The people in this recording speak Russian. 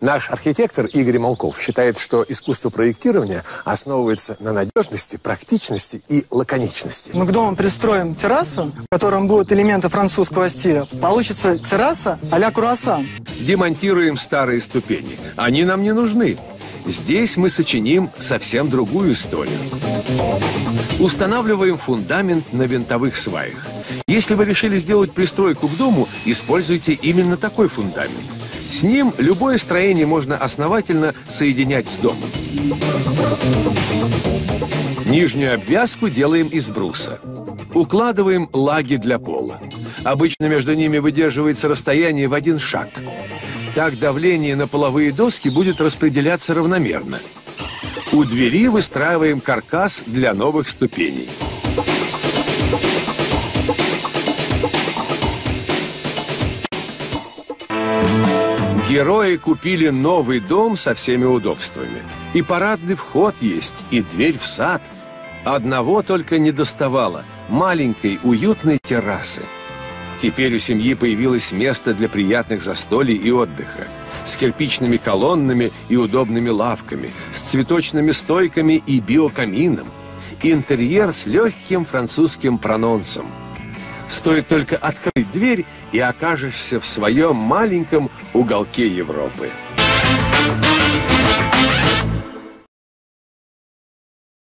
Наш архитектор Игорь Малков считает, что искусство проектирования основывается на надежности, практичности и лаконичности. Мы к дому пристроим террасу, в котором будут элементы французского стиля. Получится терраса а-ля круассан. Демонтируем старые ступени. Они нам не нужны. Здесь мы сочиним совсем другую историю. Устанавливаем фундамент на винтовых сваях. Если вы решили сделать пристройку к дому, используйте именно такой фундамент. С ним любое строение можно основательно соединять с домом. Нижнюю обвязку делаем из бруса. Укладываем лаги для пола. Обычно между ними выдерживается расстояние в 1 шаг. Так давление на половые доски будет распределяться равномерно. У двери выстраиваем каркас для новых ступеней. Герои купили новый дом со всеми удобствами. И парадный вход есть, и дверь в сад. Одного только недоставало – маленькой уютной террасы. Теперь у семьи появилось место для приятных застолий и отдыха. С кирпичными колоннами и удобными лавками, с цветочными стойками и биокамином. Интерьер с легким французским прононсом. Стоит только открыть дверь, и окажешься в своем маленьком уголке Европы.